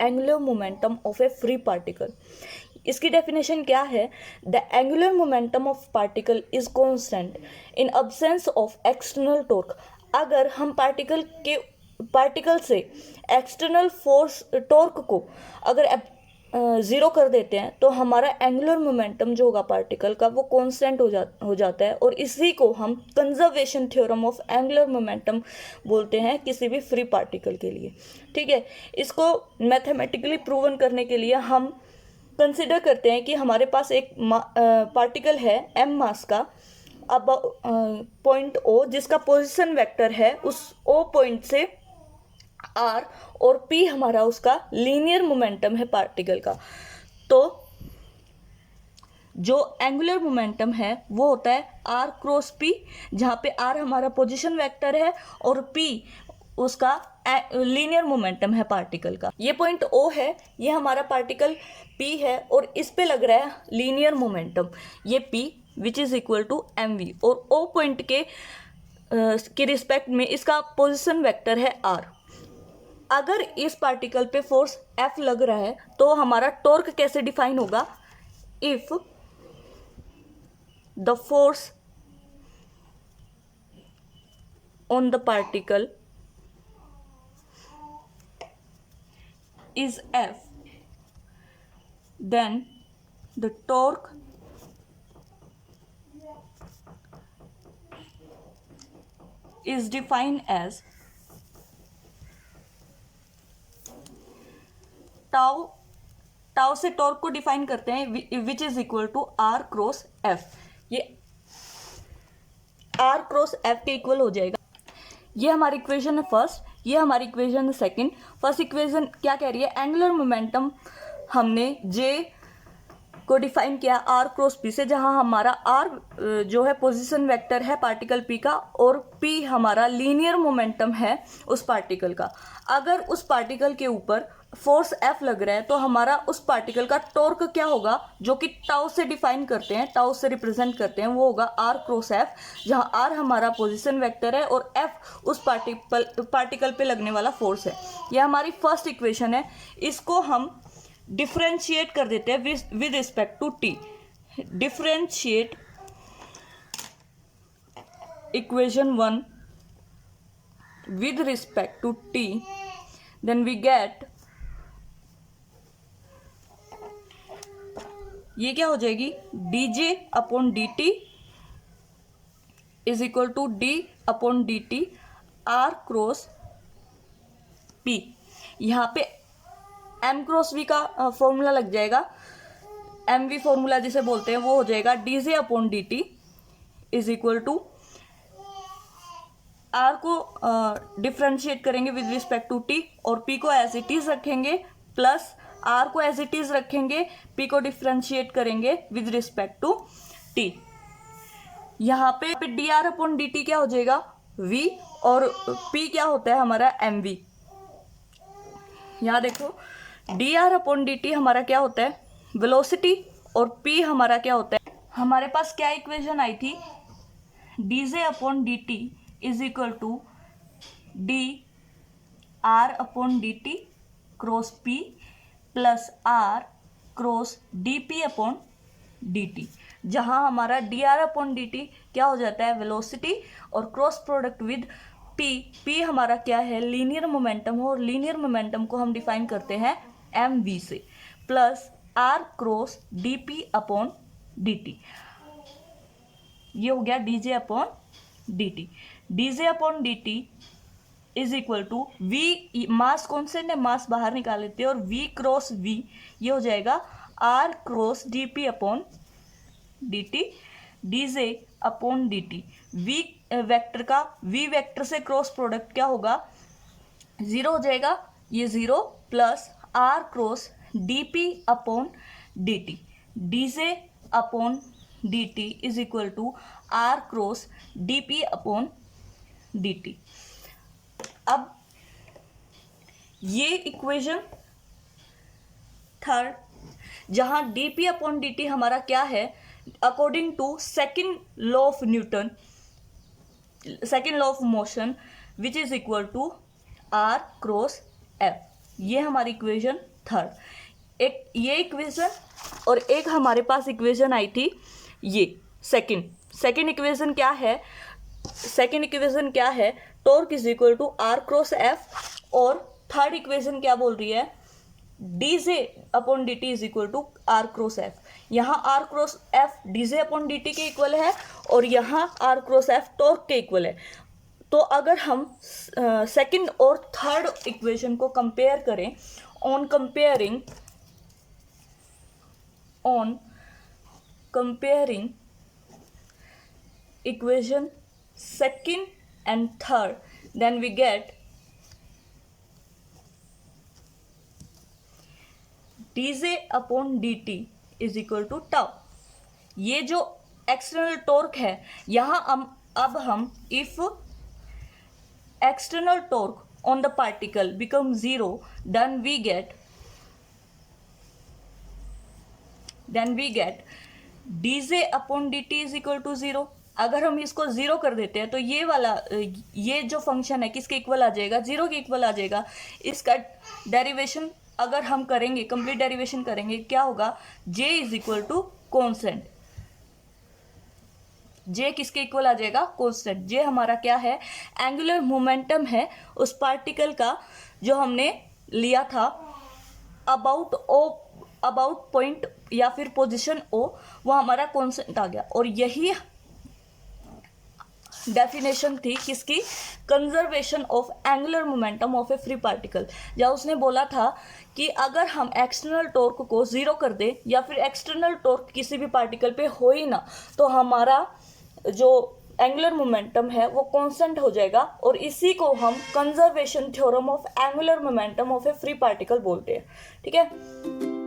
Angular momentum of A free particle. इसकी definition क्या है? The angular momentum of particle is constant in absence of external torque. अगर हम particle से external force torque को अगर ज़ीरो कर देते हैं तो हमारा एंगुलर मोमेंटम जो होगा पार्टिकल का वो कांस्टेंट हो जाता है, और इसी को हम conservation theorem of angular momentum बोलते हैं किसी भी फ्री पार्टिकल के लिए। ठीक है, इसको मैथमेटिकली प्रूवन करने के लिए हम कंसिडर करते हैं कि हमारे पास एक पार्टिकल है m मास का, अब पॉइंट O जिसका पोजीशन वेक्टर है उस O पॉइंट से r, और p हमारा उसका लीनियर मोमेंटम है पार्टिकल का। तो जो एंगुलर मोमेंटम है वो होता है r क्रॉस p, जहाँ पे r हमारा पोजीशन वेक्टर है और p उसका लीनियर मोमेंटम है पार्टिकल का। ये पॉइंट O है, ये हमारा पार्टिकल p है और इस पे लग रहा है लीनियर मोमेंटम, ये p which is equal to mv, और O पॉइंट के रिस्पेक्ट में इसका पोजीशन वेक्टर है r। अगर इस पार्टिकल पे फोर्स F लग रहा है तो हमारा टॉर्क कैसे डिफाइन होगा? If the force on the particle is F, then the torque is defined as tau से टॉर्क को डिफाइन करते हैं which is equal to R cross F. ये आर क्रॉस एफ के इक्वल हो जाएगा। ये हमारी इक्वेशन है फर्स्ट, ये हमारी इक्वेशन है सेकंड। फर्स्ट इक्वेशन क्या कह रही है? एंगुलर मोमेंटम हमने जे को डिफाइन किया आर क्रॉस पी से, जहां हमारा आर जो है पोजीशन वेक्टर है पार्टिकल पी का और पी हमारा लीनियर मोमेंटम है उस पार्टिकल का। अगर उस पार्टिकल के ऊपर फोर्स एफ लग रहा है तो हमारा उस पार्टिकल का टॉर्क क्या होगा, जो कि टाउ से डिफाइन करते हैं, टाउ से रिप्रेजेंट करते हैं, वो होगा आर क्रॉस एफ, जहां आर हमारा पोजीशन वेक्टर है और एफ उस पार्टिकल पे लगने वाला फोर्स है। यह हमारी फर्स्ट इक्वेशन है। इसको हम डिफरेंशिएट कर देते हैं with respect to T. Differentiate equation 1 with respect to t, then we get ये क्या हो जाएगी? dj upon dt is equal to d upon dt r cross p। यहाँ पे m क्रॉस v का फॉर्मूला लग जाएगा, mv फॉर्मूला जिसे बोलते हैं वो हो जाएगा dj upon dt is equal to R को डिफ्रेंशिएट करेंगे विद रिस्पेक्ट टू टी और पी को एज इट इज रखेंगे, प्लस आर को एज इट इज रखेंगे, पी को डिफ्रेंशिएट करेंगे विद रिस्पेक्ट टू टी। यहाँ पे D R upon D T क्या हो जाएगा? वी, और पी क्या होता है हमारा? M V. यहाँ देखो D R upon D T हमारा क्या होता है? वेलोसिटी, और पी हमारा क्या होता है? हमारे पास क्या इक्वेशन आई थी? D J upon D T is equal to D R upon D T cross P plus R cross D P upon D T, जहाँ हमारा D R upon D T क्या हो जाता है? वेलोसिटी, और cross product with P. P हमारा क्या है? लीनियर मोमेंटम, और लीनियर मोमेंटम को हम डिफाइन करते हैं एम वी से, plus R cross D P upon D T. ये हो गया D J upon D T. D J upon D T is equal to V, mass constant है, मास बाहर निकाल लेते हैं, और वी क्रॉस वी ये हो जाएगा R cross D P upon D T. D J upon D T, V vector का वी वेक्टर से क्रॉस प्रोडक्ट क्या होगा? 0 हो जाएगा, ये 0, plus R cross D P upon D T. D J upon D T is equal to R cross D P upon D T. अब ये equation third, जहां D P upon D T हमारा क्या है? According to second law of Newton, second law of motion, which is equal to R cross F. ये हमारी equation third. एक ये इक्वेशन और एक हमारे पास इक्वेशन आई थी ये सेकंड इक्वेशन क्या है, सेकंड इक्वेशन क्या है, torque is equal to R cross F, और थर्ड इक्वेशन क्या बोल रही है, D J upon D T is equal to R cross F. यहाँ R cross F D J upon D T के इक्वल है और यहाँ आर क्रॉस एफ टॉर्क के इक्वल है। तो अगर हम सेकंड और थर्ड इक्वेशन को कंपेयर करें, on comparing equation second and third, then we get dj upon dt is equal to tau। ये जो एक्सटर्नल टॉर्क है, यहाँ अब हम if external torque on the particle become zero, then we get dj upon dt is equal to zero। अगर हम इसको zero कर देते हैं तो ये वाला ये जो फंक्शन है किसके इक्वल आ जाएगा, जीरो के इक्वल आ जाएगा। इसका डेरिवेशन अगर हम करेंगे, कंप्लीट डेरिवेशन करेंगे, क्या होगा, j is equal to constant. j किसके इक्वल आ जाएगा, कॉन्स्टेंट। j हमारा क्या है, एंगुलर मोमेंटम है उस पार्टिकल का जो हमने लिया था अबाउट पॉइंट या फिर पोजीशन O, वो हमारा कॉन्स्टेंट आ गया। और यही डेफिनेशन थी किसकी, conservation of angular momentum of A free particle. जहाँ उसने बोला था कि अगर हम एक्सटर्नल टॉर्क को जीरो कर दें या फिर एक्सटर्नल टॉर्क किसी भी पार्टिकल पे हो ही ना, तो हमारा जो एंगुलर मोमेंटम है वो कांस्टेंट हो जाएगा। और इसी को हम conservation theorem of angular momentum of A free particle बोलते हैं। ठीक है।